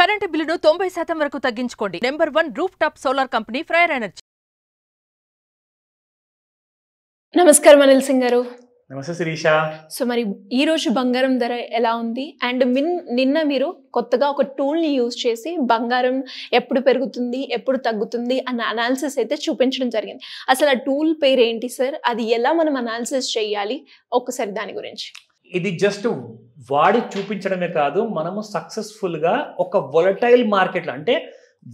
Current బిల్లును 90% వరకు తగ్గించుకోండి. Number 1 roof top solar company Freyr energy. నమస్కారం అనిల్ సింగ్ గారు. నమస్తే శిరీష. సో మరి ఈ రోజు బంగారం ధర ఎలా ఉంది? అండ్ నిన్న మీరు కొత్తగా ఒక టూల్ని యూజ్ చేసి బంగారం ఎప్పుడు పెరుగుతుంది ఎప్పుడు తగ్గుతుంది అన్న అనాలిసిస్ అయితే చూపించడం జరిగింది. అసలు ఆ టూల్ పేరు ఏంటి సార్? అది ఎలా మనం అనాలిసిస్ చేయాలి? ఒక్కసారి దాని గురించి. ఇది జస్ట్ వాడి చూపించడమే కాదు, మనము సక్సెస్ఫుల్గా ఒక వొలటైల్ మార్కెట్లో అంటే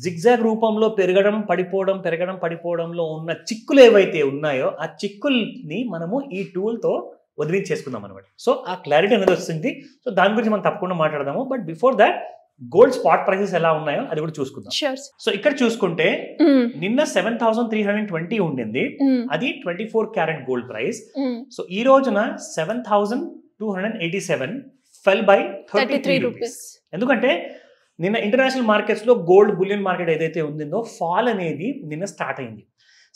జిగ్జాగ్ రూపంలో పెరగడం పడిపోవడంలో ఉన్న చిక్కులు ఏవైతే ఉన్నాయో ఆ చిక్కుల్ని మనము ఈ టూల్తో వదిలించేసుకుందాం అనమాట. సో ఆ క్లారిటీ అనేది వస్తుంది. సో దాని గురించి మనం తప్పకుండా మాట్లాడదాము. But before that gold spot prices ఎలా ఉన్నాయో అది కూడా చూసుకుందాం. సో ఇక్కడ చూసుకుంటే నిన్న 7,320 ఉండింది. అది 24 క్యారెట్ గోల్డ్ ప్రైస్. సో ఈ రోజున 7,287 ఫెల్ బై 33 రూపీస్. ఎందుకంటే నిన్న ఇంటర్నేషనల్ మార్కెట్స్ లో గోల్డ్ బులియన్ మార్కెట్ ఏదైతే ఉందో ఫాల్ అనేది నిన్న స్టార్ట్ అయింది.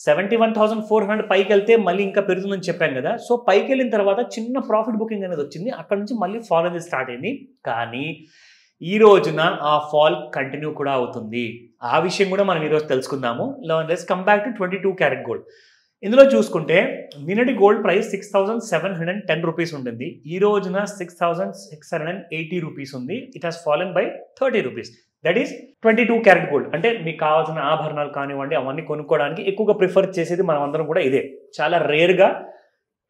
71,400 పైకి వెళ్తే మళ్ళీ ఇంకా పెరుగుతుందని చెప్పాను కదా. సో పైకి వెళ్ళిన తర్వాత చిన్న ప్రాఫిట్ బుకింగ్ అనేది వచ్చింది. అక్కడ నుంచి మళ్ళీ ఫాల్ అనేది స్టార్ట్ అయింది. కానీ ఈ రోజున ఆ ఫాల్ కంటిన్యూ కూడా అవుతుంది. ఆ విషయం కూడా మనం ఈరోజు తెలుసుకుందాము. Let's come back to 22 carat gold. ఇందులో చూసుకుంటే నిన్నటి గోల్డ్ ప్రైస్ 6,710 రూపీస్ ఉంటుంది. ఈ రోజున 6,680 రూపీస్ ఉంది. It has fallen by 30 rupees. That is 22 carat gold. అంటే మీకు కావాల్సిన ఆభరణాలు కానివ్వండి అవన్నీ కొనుక్కోవడానికి ఎక్కువగా ప్రిఫర్ చేసేది మనం అందరం కూడా ఇదే. చాలా రేర్గా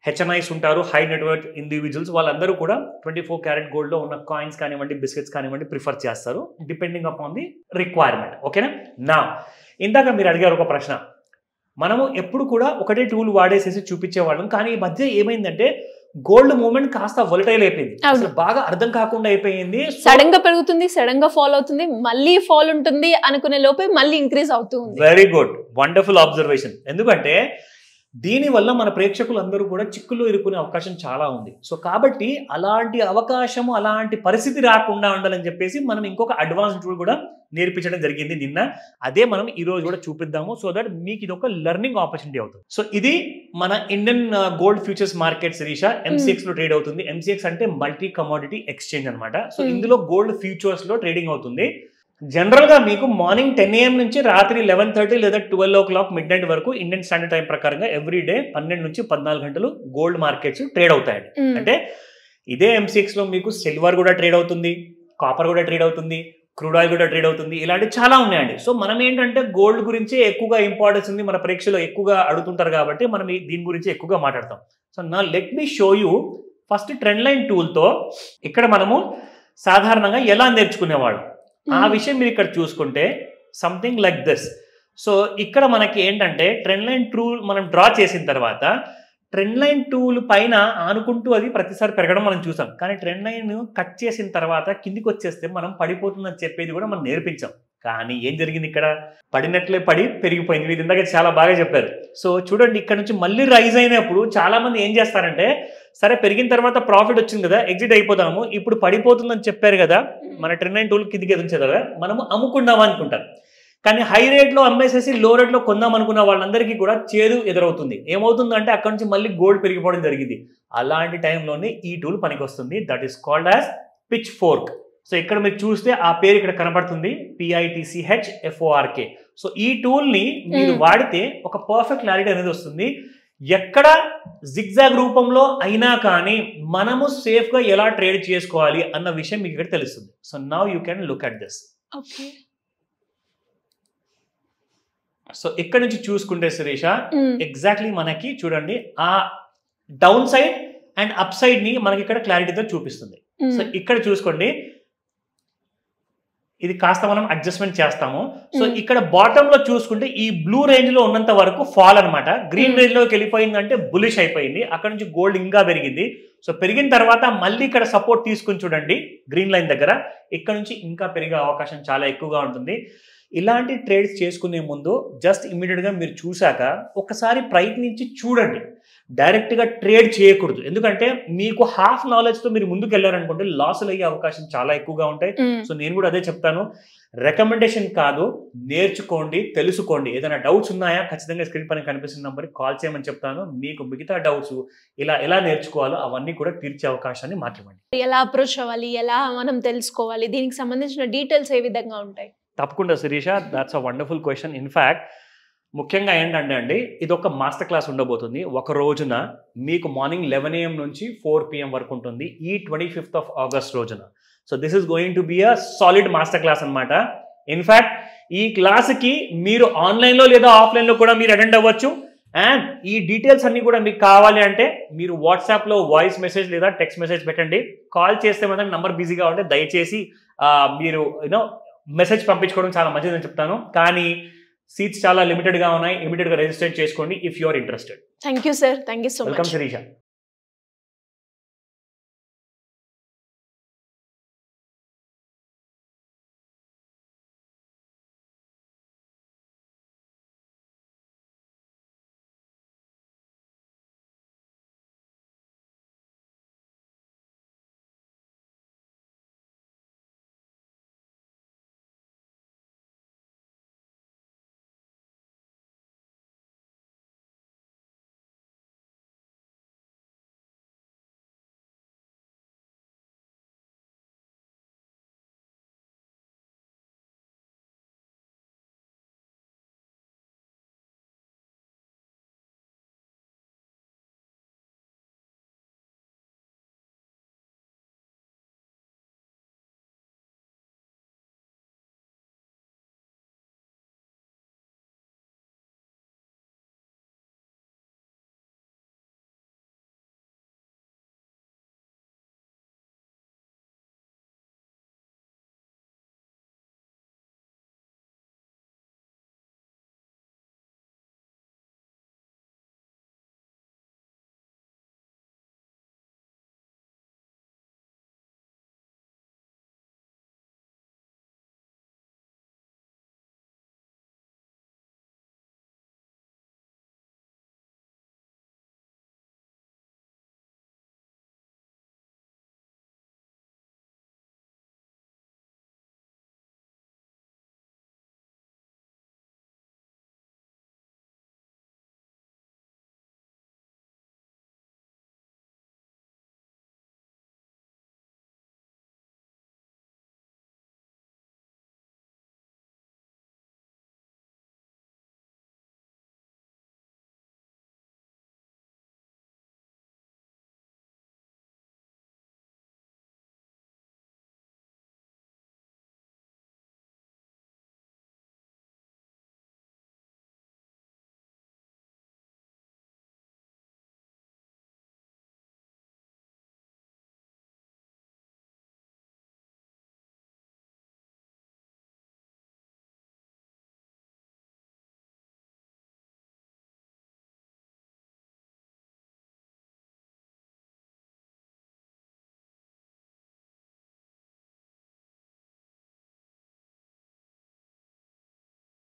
హెచ్ఎన్ఐస్ ఉంటారు, హై నెట్వర్క్ ఇండివిజువల్స్, వాళ్ళందరూ కూడా 24 క్యారెట్ గోల్డ్లో ఉన్న కాయిన్స్ కానివ్వండి బిస్కెట్స్ కానివ్వండి ప్రిఫర్ చేస్తారు డిపెండింగ్ అపాన్ ది రిక్వైర్మెంట్. ఓకేనా? నా ఇందాక మీరు అడిగారు ఒక ప్రశ్న. మనము ఎప్పుడు కూడా ఒకటే టూల్ వాడేసేసి చూపించేవాళ్ళం. కానీ ఈ మధ్య ఏమైందంటే గోల్డ్ మూవ్మెంట్ కాస్త వొలటైల్ అయిపోయింది. అసలు బాగా అర్థం కాకుండా అయిపోయింది. సడన్ గా పెరుగుతుంది, సడన్ గా ఫాల్ అవుతుంది, మళ్ళీ ఫాల్ ఉంటుంది అనుకునే లోపే మళ్ళీ ఇంక్రీజ్ అవుతుంది. Very good, wonderful observation. ఎందుకంటే దీనివల్ల మన ప్రేక్షకులు అందరూ కూడా చిక్కుల్లో ఇరుక్కునే అవకాశం చాలా ఉంది. సో కాబట్టి అలాంటి అవకాశము అలాంటి పరిస్థితి రాకుండా ఉండాలని చెప్పేసి మనం ఇంకొక అడ్వాన్స్ టూల్ కూడా నేర్పించడం జరిగింది నిన్న. అదే మనం ఈ రోజు కూడా చూపిద్దాము. సో దట్ మీకు ఇది ఒక లెర్నింగ్ ఆపర్చునిటీ అవుతుంది. సో ఇది మన Indian gold futures market Shirisha MCX లో ట్రేడ్ అవుతుంది. MCX అంటే మల్టీ కమోడిటీ ఎక్స్చేంజ్ అనమాట. సో ఇందులో గోల్డ్ ఫ్యూచర్స్ లో ట్రేడింగ్ అవుతుంది. జనరల్ గా మీకు మార్నింగ్ 10 AM నుంచి రాత్రి 11:30 లేదా 12 o'clock మిడ్ నైట్ వరకు ఇండియన్ స్టాండర్డ్ టైం ప్రకారంగా ఎవ్రీ డే 12 నుంచి 14 గంటలు గోల్డ్ మార్కెట్స్ ట్రేడ్ అవుతాయండి. అంటే ఇదే MCX లో మీకు సిల్వర్ కూడా ట్రేడ్ అవుతుంది, కాపర్ కూడా ట్రేడ్ అవుతుంది, క్రూడ్ ఆయిల్ కూడా ట్రేడ్ అవుతుంది, ఇలాంటివి చాలా ఉన్నాయండి. సో మనం ఏంటంటే గోల్డ్ గురించి ఎక్కువగా ఇంపార్టెన్స్ ఉంది, మన ప్రేక్షకులు ఎక్కువగా అడుగుతుంటారు కాబట్టి మనం దీని గురించి ఎక్కువగా మాట్లాడతాం. సో నా let me show you first trend line టూల్తో ఇక్కడ మనము సాధారణంగా ఎలా నేర్చుకునేవాళ్ళు ఆ విషయం మీరు ఇక్కడ చూసుకుంటే సంథింగ్ లైక్ దిస్. సో ఇక్కడ మనకి ఏంటంటే ట్రెండ్ లైన్ టూల్ మనం డ్రా చేసిన తర్వాత ట్రెండ్ లైన్ టూల్ పైన ఆనుకుంటూ అది ప్రతిసారి పెరగడం మనం చూసాం. కానీ ట్రెండ్ లైన్ కట్ చేసిన తర్వాత కిందికి వచ్చేస్తే మనం పడిపోతుందని చెప్పేది కూడా మనం నేర్పించాం. కానీ ఏం జరిగింది? ఇక్కడ పడినట్లే పడి పెరిగిపోయింది. మీరు ఇందాక చాలా బాగా చెప్పారు. సో చూడండి, ఇక్కడ నుంచి మళ్ళీ రైజ్ అయినప్పుడు చాలా మంది ఏం చేస్తారంటే సరే పెరిగిన తర్వాత ప్రాఫిట్ వచ్చింది కదా ఎగ్జిట్ అయిపోదాము, ఇప్పుడు పడిపోతుందని చెప్పారు కదా మన ట్రెండ్ లైన్ టూల్ కిందికి ఎదుంచే కదా మనము అమ్ముకుందాం అనుకుంటారు. కానీ హై రేట్లో అమ్మేసేసి లో రేట్లో కొందాం అనుకున్న వాళ్ళందరికీ కూడా చేదు ఎదురవుతుంది. ఏమవుతుందంటే అక్కడ నుంచి మళ్ళీ గోల్డ్ పెరిగిపోవడం జరిగింది. అలాంటి టైంలోనే ఈ టూల్ పనికి వస్తుంది. That is called as pitch fork. So ఇక్కడ మీరు చూస్తే ఆ పేరు ఇక్కడ కనబడుతుంది, PITCHFORK. సో ఈ టూల్ని మీరు వాడితే ఒక పర్ఫెక్ట్ క్లారిటీ అనేది వస్తుంది. ఎక్కడ జిగ్జాగ్ రూపంలో అయినా కానీ మనము సేఫ్గా ఎలా ట్రేడ్ చేసుకోవాలి అన్న విషయం మీకు ఇక్కడ తెలుస్తుంది. So now you can look at this. So ఇక్కడ నుంచి చూసుకుంటే శిరీష ఎగ్జాక్ట్లీ మనకి చూడండి ఆ down side and up side ని మనకి ఇక్కడ క్లారిటీతో చూపిస్తుంది. సో ఇక్కడ చూసుకోండి, ఇది కాస్త మనం అడ్జస్ట్మెంట్ చేస్తాము. సో ఇక్కడ బాటమ్ లో చూసుకుంటే ఈ బ్లూ రేంజ్ లో ఉన్నంత వరకు ఫాల్ అనమాట. గ్రీన్ రేంజ్ లోకి వెళ్ళిపోయిందంటే బులిష్ అయిపోయింది. అక్కడ నుంచి గోల్డ్ ఇంకా పెరిగింది. సో పెరిగిన తర్వాత మళ్ళీ ఇక్కడ సపోర్ట్ తీసుకుని చూడండి గ్రీన్ లైన్ దగ్గర, ఇక్కడ నుంచి ఇంకా పెరిగే అవకాశం చాలా ఎక్కువగా ఉంటుంది. ఇలాంటి ట్రేడ్స్ చేసుకునే ముందు జస్ట్ ఇమ్మీడియట్గా మీరు చూశాక ఒకసారి ప్రయత్నించి చూడండి. డైరెక్ట్గా ట్రేడ్ చేయకూడదు. ఎందుకంటే మీకు హాఫ్ నాలెడ్జ్తో మీరు ముందుకు వెళ్ళారనుకుంటే లాసులు అయ్యే అవకాశం చాలా ఎక్కువగా ఉంటాయి. సో నేను కూడా అదే చెప్తాను, రికమెండేషన్ కాదు, నేర్చుకోండి, తెలుసుకోండి. ఏదైనా డౌట్స్ ఉన్నాయా ఖచ్చితంగా స్క్రీన్ పైన కనిపిస్తున్న నెంబర్కి కాల్ చేయమని చెప్తాను. మీకు మిగతా డౌట్స్ ఎలా నేర్చుకోవాలో అవన్నీ కూడా తీర్చే అవకాశాన్ని మాట్లాడండి. ఎలా అప్రోచ్ అవ్వాలి, ఎలా మనం తెలుసుకోవాలి, దీనికి సంబంధించిన డీటెయిల్స్ ఏ విధంగా ఉంటాయి? తప్పకుండా Shirisha, that's a wonderful question. In fact ముఖ్యంగా ఏంటంటే అండి, ఇది ఒక మాస్టర్ క్లాస్ ఉండబోతుంది. ఒక రోజున మీకు మార్నింగ్ 11 AM నుంచి 4 PM వరకు ఉంటుంది, ఈ 25th of August రోజున. So this is going to be a solid master class అనమాట. ఇన్ఫ్యాక్ట్ ఈ క్లాస్కి మీరు ఆన్లైన్లో లేదా ఆఫ్లైన్లో కూడా మీరు అటెండ్ అవ్వచ్చు. అండ్ ఈ డీటెయిల్స్ అన్నీ కూడా మీకు కావాలి అంటే మీరు వాట్సాప్లో వాయిస్ మెసేజ్ లేదా టెక్స్ట్ మెసేజ్ పెట్టండి. కాల్ చేస్తే మాత్రం నంబర్ బిజీగా ఉంటే దయచేసి మీరు మెసేజ్ పంపించుకోవడం చాలా మంచిదని చెప్తాను. కానీ సీట్స్ చాలా లిమిటెడ్గా ఉన్నాయి, ఇమీడియట్గా రిజిస్టర్ చేసుకోండి if you are interested. Thank you sir, thank you so much. Welcome Sirisha.